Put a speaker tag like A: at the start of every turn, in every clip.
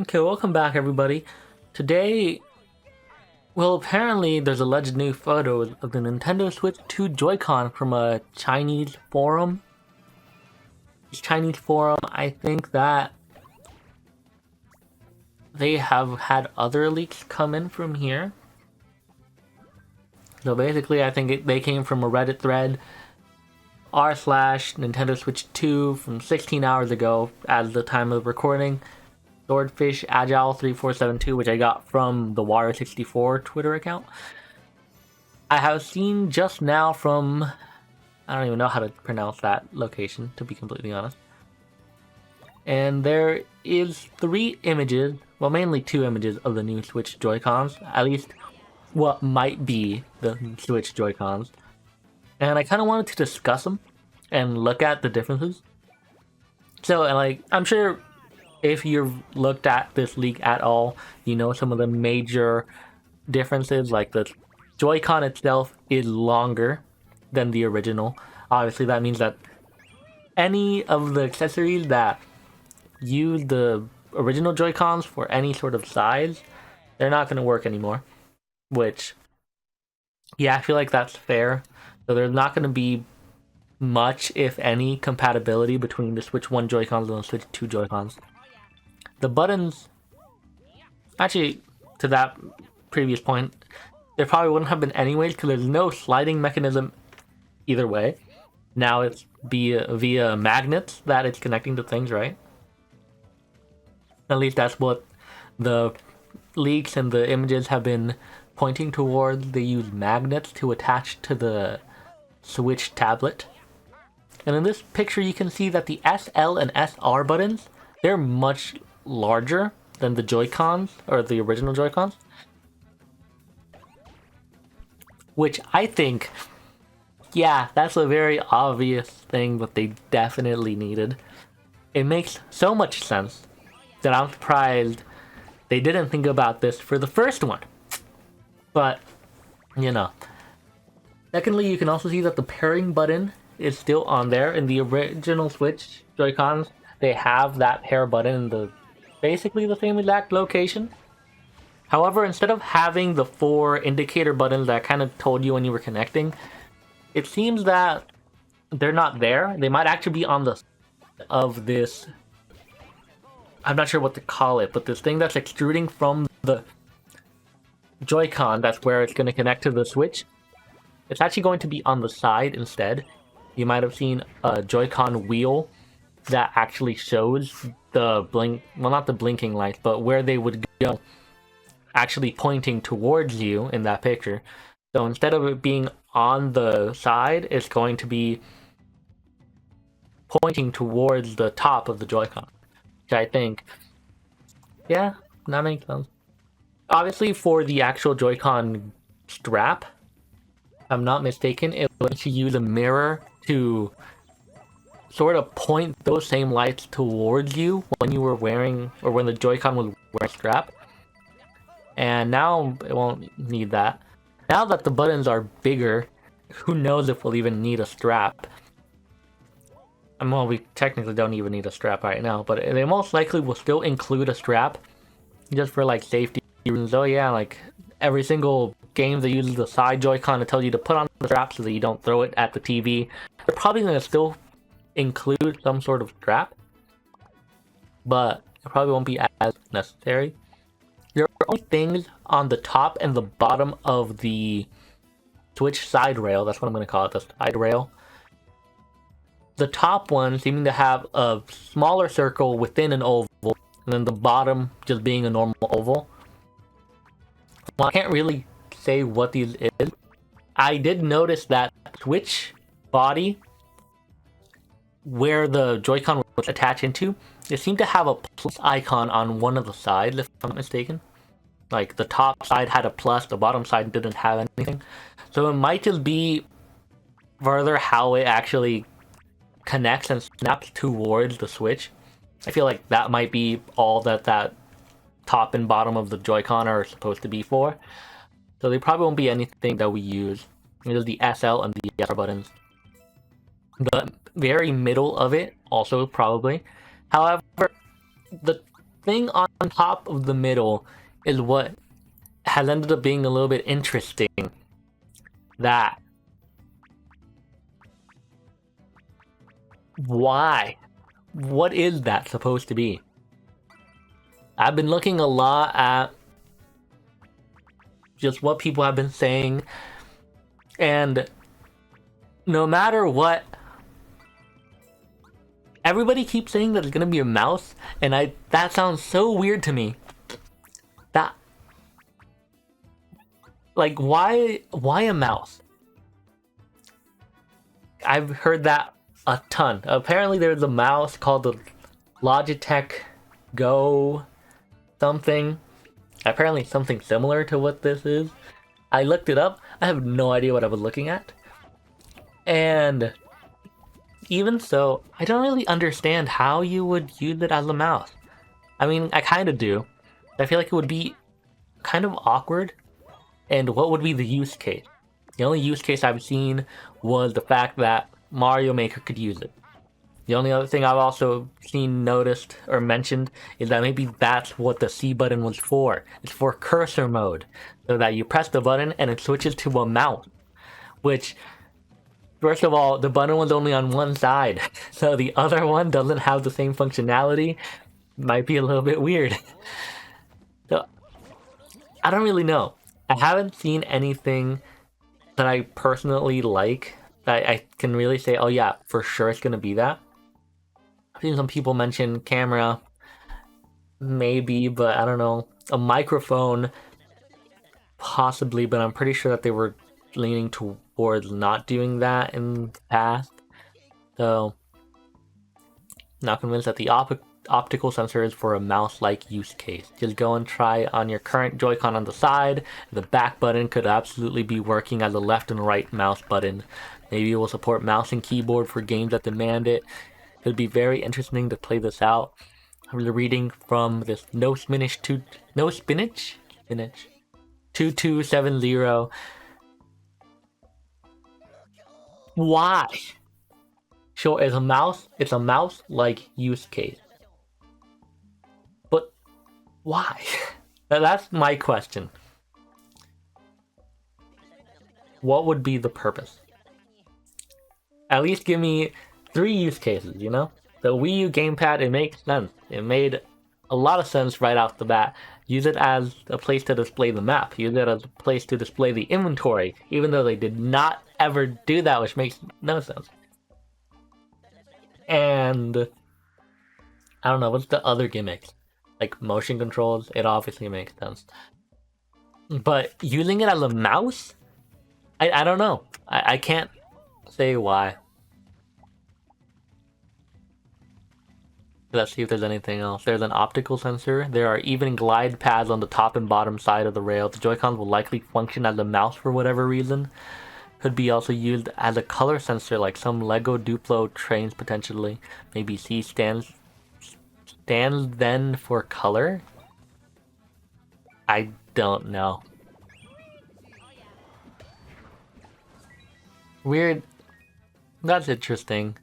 A: Okay, welcome back everybody. Today, well apparently there's alleged new photo of the Nintendo Switch 2 Joy-Con from a Chinese forum. I think that they have had other leaks come in from here. So basically I think they came from a Reddit thread r slash Nintendo Switch 2 from 16 hours ago as the time of recording. Swordfish Agile 3472, which I got from the Water64 Twitter account. I have seen just now from, I don't even know how to pronounce that location, to be completely honest. And there is 3 images, well mainly 2 images of the new Switch Joy-Cons, at least what might be the Switch Joy-Cons. And I kind of wanted to discuss them and look at the differences. So, like, I'm sure if you've looked at this leak at all, you know some of the major differences, like the Joy-Con itself is longer than the original. Obviously that means that any of the accessories that use the original Joy-Cons for any sort of size, they're not going to work anymore. Which, yeah, I feel like that's fair. So there's not going to be much, if any, compatibility between the Switch 1 Joy-Cons and the Switch 2 Joy-Cons. The buttons, actually, to that previous point, there probably wouldn't have been anyways because there's no sliding mechanism either way. Now it's via magnets that it's connecting to things, right? At least that's what the leaks and the images have been pointing towards. They use magnets to attach to the Switch tablet. And in this picture you can see that the SL and SR buttons, they're much larger than the Joy-Cons, or the original Joy-Cons. Which I think, yeah, that's a very obvious thing that they definitely needed. It makes so much sense that I'm surprised they didn't think about this for the first one. But, you know. Secondly, you can also see that the pairing button is still on there. In the original Switch Joy-Cons, they have that pair button in the basically the same exact location. However, instead of having the 4 indicator buttons that kind of told you when you were connecting, it seems that they're not there. They might actually be on the of this, I'm not sure what to call it, but this thing that's extruding from the Joy-Con, that's where it's going to connect to the Switch. It's actually going to be on the side instead. You might have seen a Joy-Con wheel that actually shows the blink, well, not the blinking lights, but where they would go actually pointing towards you in that picture. So instead of it being on the side, it's going to be pointing towards the top of the Joy-Con, which I think, yeah, that makes sense. Obviously, for the actual Joy-Con strap, if I'm not mistaken, it will actually use a mirror to sort of point those same lights towards you when you were wearing, or when the Joy-Con was wearing a strap. And now it won't need that. Now that the buttons are bigger, who knows if we'll even need a strap. Well, we technically don't even need a strap right now, but they most likely will still include a strap just for like safety reasons. Oh yeah, like every single game that uses the side Joy-Con to tell you to put on the strap so that you don't throw it at the TV, they're probably going to still include some sort of strap, but it probably won't be as necessary. There are only things on the top and the bottom of the Switch side rail, that's what I'm going to call it, the side rail. The top one seeming to have a smaller circle within an oval, and then the bottom just being a normal oval. Well, I can't really say what these is. I did notice that Switch body, where the Joy-Con was attached into, it seemed to have a plus icon on one of the sides, if I'm not mistaken. Like, the top side had a plus, the bottom side didn't have anything. So it might just be further how it actually connects and snaps towards the Switch. I feel like that might be all that top and bottom of the Joy-Con are supposed to be for. So they probably won't be anything that we use. There's the SL and the SR buttons. The very middle of it, also probably. However, the thing on top of the middle is what has ended up being a little bit interesting. That. Why? What is that supposed to be? I've been looking a lot at just what people have been saying, and no matter what, everybody keeps saying that it's gonna be a mouse, and that sounds so weird to me. That, like, why a mouse? I've heard that a ton. Apparently there's a mouse called the Logitech Go something. Apparently something similar to what this is. I looked it up. I have no idea what I was looking at. And even so, I don't really understand how you would use it as a mouse. I mean, I kind of do. I feel like it would be kind of awkward. And what would be the use case? The only use case I've seen was the fact that Mario Maker could use it. The only other thing I've also seen noticed or mentioned is that maybe that's what the C button was for. It's for cursor mode, so that you press the button and it switches to a mouse. Which, first of all, the button was only on one side, so the other one doesn't have the same functionality. Might be a little bit weird. So, I don't really know. I haven't seen anything that I personally like that I can really say, oh yeah, for sure it's gonna be that. I've seen some people mention camera, maybe, but I don't know. A microphone, possibly, but I'm pretty sure that they were leaning towards not doing that in the past. So, not convinced that the optical sensor is for a mouse-like use case. Just go and try on your current Joy-Con on the side. The back button could absolutely be working as a left and right mouse button. Maybe it will support mouse and keyboard for games that demand it. It would be very interesting to play this out. I'm reading from this No Spinach 2270. Why? Sure, it's a mouse-like use case. But why? That's my question. What would be the purpose? At least give me 3 use cases, you know? The Wii U gamepad, it makes sense. It made a lot of sense right off the bat. Use it as a place to display the map. Use it as a place to display the inventory, even though they did not ever do that, which makes no sense. And I don't know, what's the other gimmicks? Like motion controls, it obviously makes sense. But using it as a mouse? I don't know. I can't say why. Let's see if there's anything else. There's an optical sensor. There are even glide pads on the top and bottom side of the rail. The Joy-Cons will likely function as a mouse for whatever reason. Could be also used as a color sensor like some Lego Duplo trains potentially. Maybe C stands then for color? I don't know. Weird. That's interesting.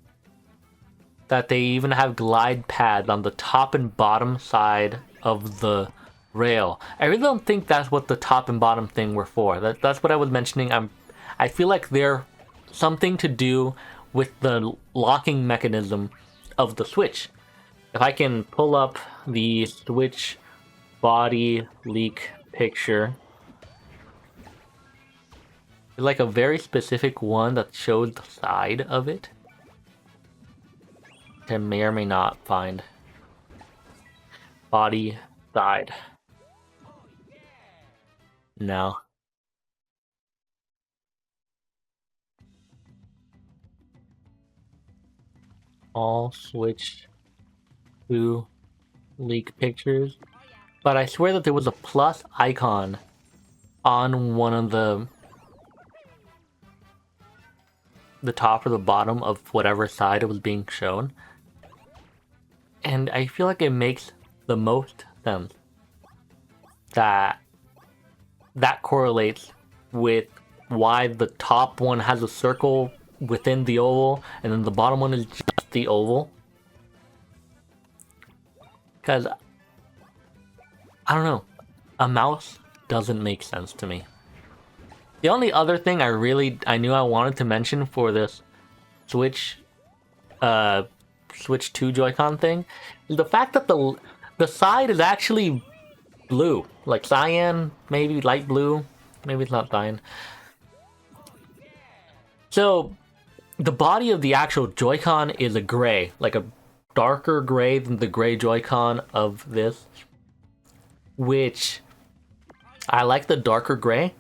A: That they even have glide pads on the top and bottom side of the rail. I really don't think that's what the top and bottom thing were for. That's what I was mentioning. I feel like they're something to do with the locking mechanism of the Switch. If I can pull up the Switch body leak picture, there's like a very specific one that shows the side of it. I may or may not find. Body side. No. All Switch 2 leak pictures. But I swear that there was a plus icon on one of the top or the bottom of whatever side it was being shown. And I feel like it makes the most sense that correlates with why the top one has a circle within the oval and then the bottom one is just the oval. Because I don't know. A mouse doesn't make sense to me. The only other thing I knew I wanted to mention for this Switch Switch 2 Joy-Con thing is the fact that the side is actually blue, like cyan, maybe light blue, maybe it's not cyan. So the body of the actual Joy-Con is a gray, like a darker gray than the gray Joy-Con of this, which I like the darker gray,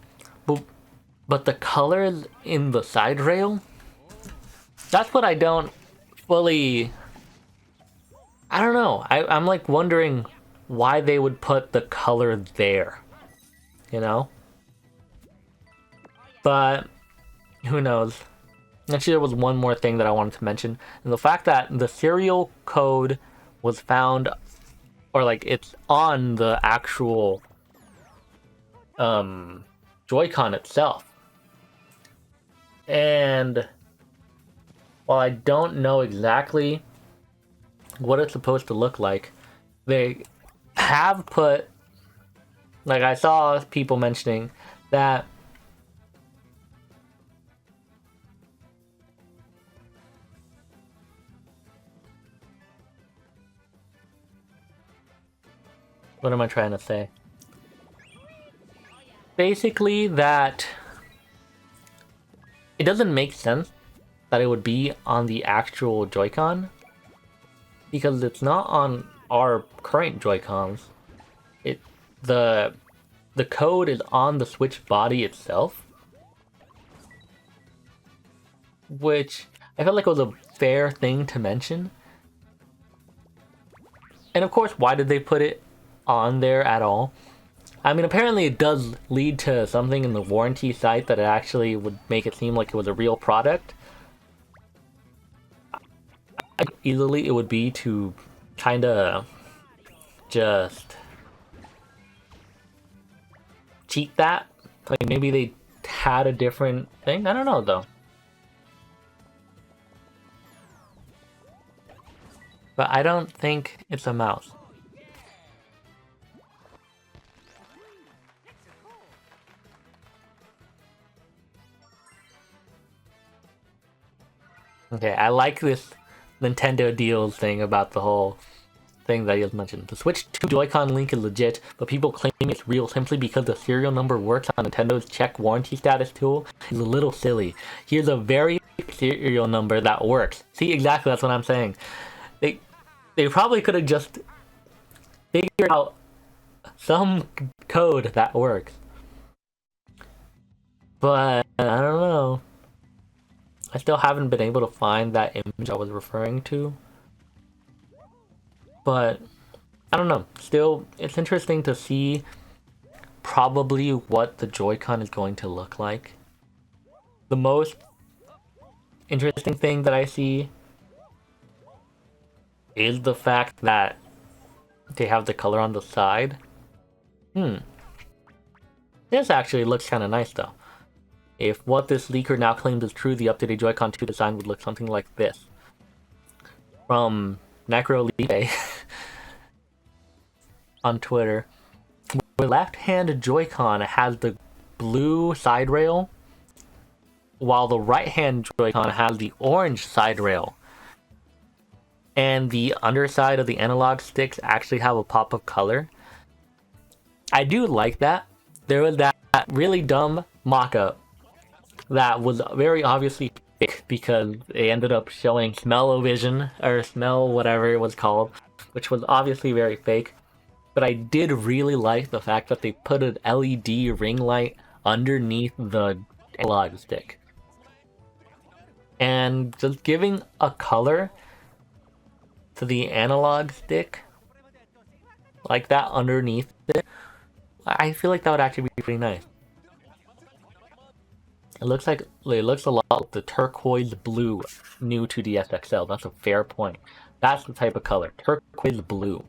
A: but the colors in the side rail, that's what I don't fully... I don't know. I'm like wondering why they would put the color there, you know? But who knows? Actually, there was one more thing that I wanted to mention, and the fact that the serial code was found, or like it's on the actual Joy-Con itself. And while I don't know exactly what it's supposed to look like, they have put, like I saw people mentioning that what am I trying to say? Basically that it doesn't make sense that it would be on the actual Joy-Con because it's not on our current Joy-Cons. The code is on the Switch body itself, which I felt like was a fair thing to mention. And of course, why did they put it on there at all? I mean, apparently it does lead to something in the warranty site that it actually would make it seem like it was a real product. Easily, it would be to kind of just cheat that. Like maybe they had a different thing. I don't know though. But I don't think it's a mouse. Okay, I like this Nintendo deals thing about the whole thing that you mentioned. The Switch 2 Joy-Con link is legit, but people claim it's real simply because the serial number works on Nintendo's check warranty status tool is a little silly. Here's a very serial number that works. See, exactly, that's what I'm saying. They probably could have just figured out some code that works. But I don't know. I still haven't been able to find that image I was referring to. But I don't know. Still, it's interesting to see probably what the Joy-Con is going to look like. The most interesting thing that I see is the fact that they have the color on the side. This actually looks kind of nice though. If what this leaker now claims is true, the updated Joy-Con 2 design would look something like this. From Necrolibe on Twitter. The left-hand Joy-Con has the blue side rail, while the right-hand Joy-Con has the orange side rail. And the underside of the analog sticks actually have a pop of color. I do like that. There was that really dumb mock-up that was very obviously fake because it ended up showing Smell-O-Vision, or Smell whatever it was called, which was obviously very fake. But I did really like the fact that they put an LED ring light underneath the analog stick. And just giving a color to the analog stick like that underneath it, I feel like that would actually be pretty nice. It looks a lot like the turquoise blue new to the SXL. That's a fair point. That's the type of color, turquoise blue.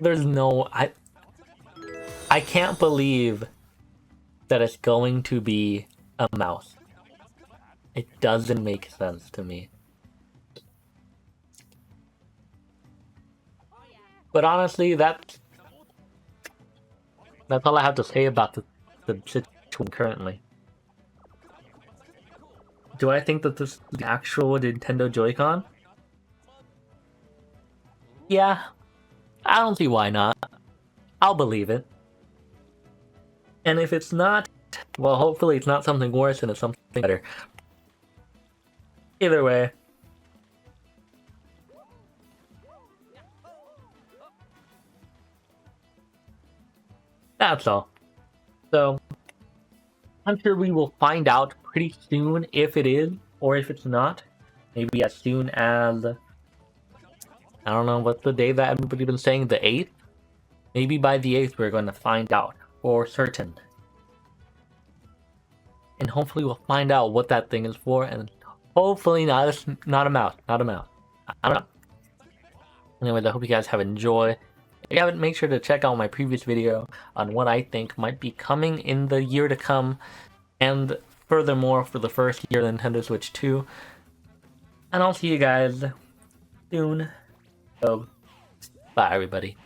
A: There's no... I can't believe that it's going to be a mouse. It doesn't make sense to me. But honestly, that's all I have to say about the situation currently. Do I think that this is the actual Nintendo Joy-Con? Yeah, I don't see why not. I'll believe it. And if it's not, well, hopefully it's not something worse and it's something better. Either way. That's all. So, I'm sure we will find out pretty soon if it is or if it's not. Maybe as soon as, I don't know, what's the day that everybody's been saying? The 8th? Maybe by the 8th we're going to find out for certain. And hopefully we'll find out what that thing is for, and hopefully not a mouse. Not a mouse. I don't know. Anyways, I hope you guys have enjoyed. If you haven't, make sure to check out my previous video on what I think might be coming in the year to come, and furthermore for the first year of Nintendo Switch 2. And I'll see you guys soon. So, bye everybody.